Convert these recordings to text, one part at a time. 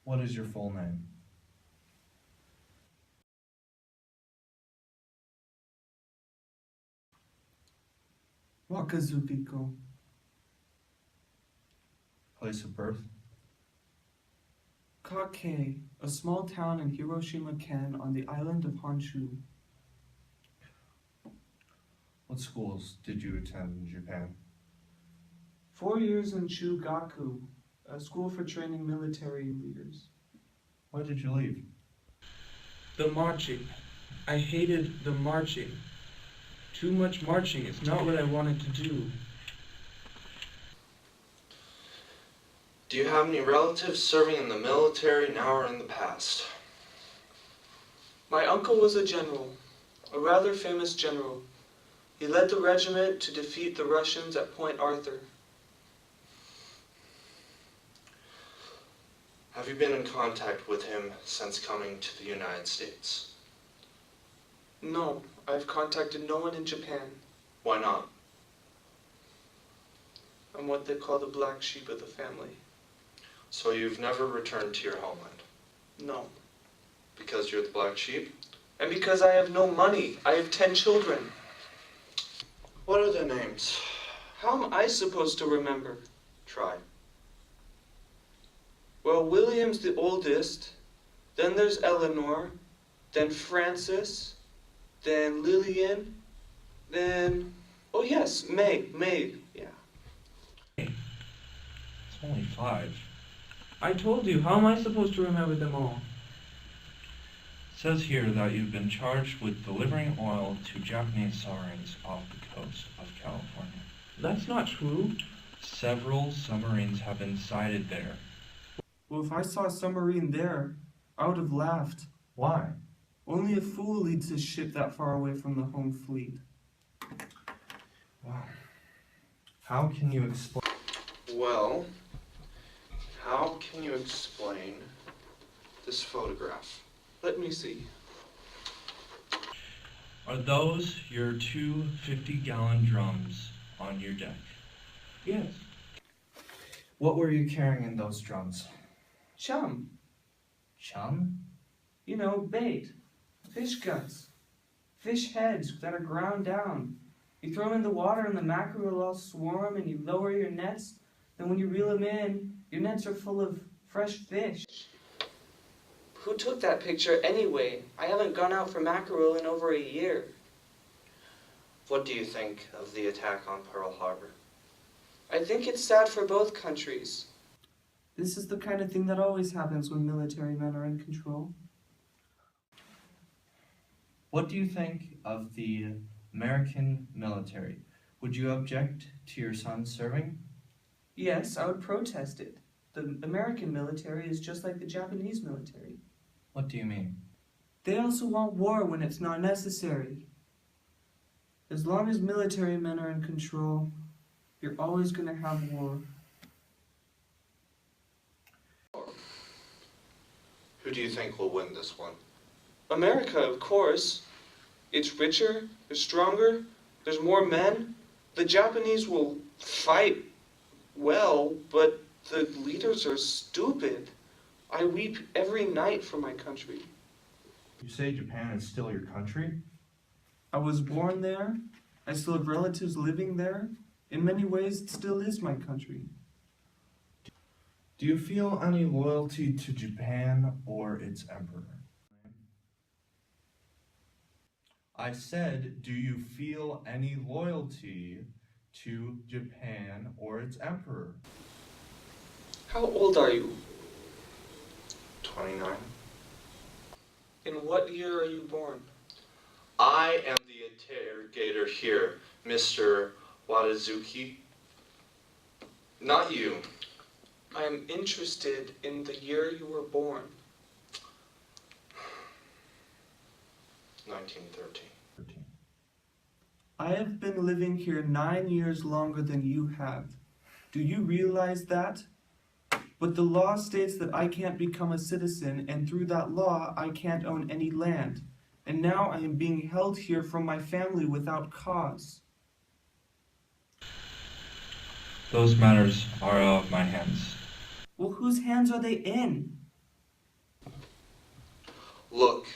What is your full name? Wakazubiko. Place of birth? Kake, a small town in Hiroshima-ken on the island of Honshu. What schools did you attend in Japan? 4 years in Chugaku, a school for training military leaders. Why did you leave? The marching. I hated the marching. Too much marching is not what I wanted to do. Do you have any relatives serving in the military now or in the past? My uncle was a general, a rather famous general. He led the regiment to defeat the Russians at Point Arthur. Have you been in contact with him since coming to the United States? No, I've contacted no one in Japan. Why not? I'm what they call the black sheep of the family. So you've never returned to your homeland? No. Because you're the black sheep? And because I have no money. I have 10 children. What are their names? How am I supposed to remember? Try. Well, William's the oldest, then there's Eleanor, then Francis, then Lillian, then, oh yes, May, yeah. It's only 5. I told you, how am I supposed to remember them all? It says here that you've been charged with delivering oil to Japanese submarines off the coast of California. That's not true. Several submarines have been sighted there. Well, if I saw a submarine there, I would have laughed. Why? Only a fool leads his ship that far away from the home fleet. Wow. How can you explain? Well, how can you explain this photograph? Let me see. Are those your 2 50-gallon drums on your deck? Yes. What were you carrying in those drums? Chum. Chum? You know, bait. Fish guts. Fish heads that are ground down. You throw them in the water and the mackerel will all swarm and you lower your nets. Then when you reel them in, your nets are full of fresh fish. Who took that picture anyway? I haven't gone out for mackerel in over a year. What do you think of the attack on Pearl Harbor? I think it's sad for both countries. This is the kind of thing that always happens when military men are in control. What do you think of the American military? Would you object to your son serving? Yes, I would protest it. The American military is just like the Japanese military. What do you mean? They also want war when it's not necessary. As long as military men are in control, you're always going to have war. Who do you think will win this one? America, of course. It's richer, it's stronger, there's more men. The Japanese will fight well, but the leaders are stupid. I weep every night for my country. You say Japan is still your country? I was born there. I still have relatives living there. In many ways, it still is my country. Do you feel any loyalty to Japan or its emperor? I said, do you feel any loyalty to Japan or its emperor? How old are you? 29. In what year are you born? I am the interrogator here, Mr. Wadazuki. Not you. I am interested in the year you were born. 1913. I have been living here 9 years longer than you have. Do you realize that? But the law states that I can't become a citizen, and through that law, I can't own any land. And now I am being held here from my family without cause. Those matters are out of my hands. Well, whose hands are they in? Look,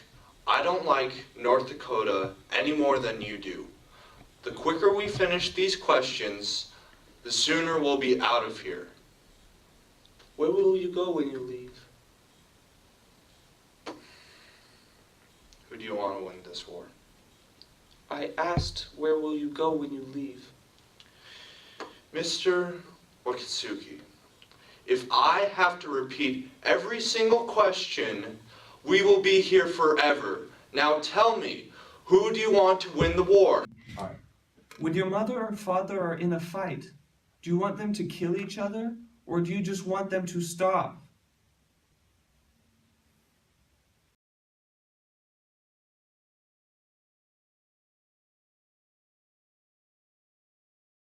I don't like North Dakota any more than you do. The quicker we finish these questions, the sooner we'll be out of here. Where will you go when you leave? Who do you want to win this war? I asked, where will you go when you leave? Mr. Wakatsuki, if I have to repeat every single question, we will be here forever. Now tell me, who do you want to win the war? When your mother or father are in a fight, do you want them to kill each other, or do you just want them to stop?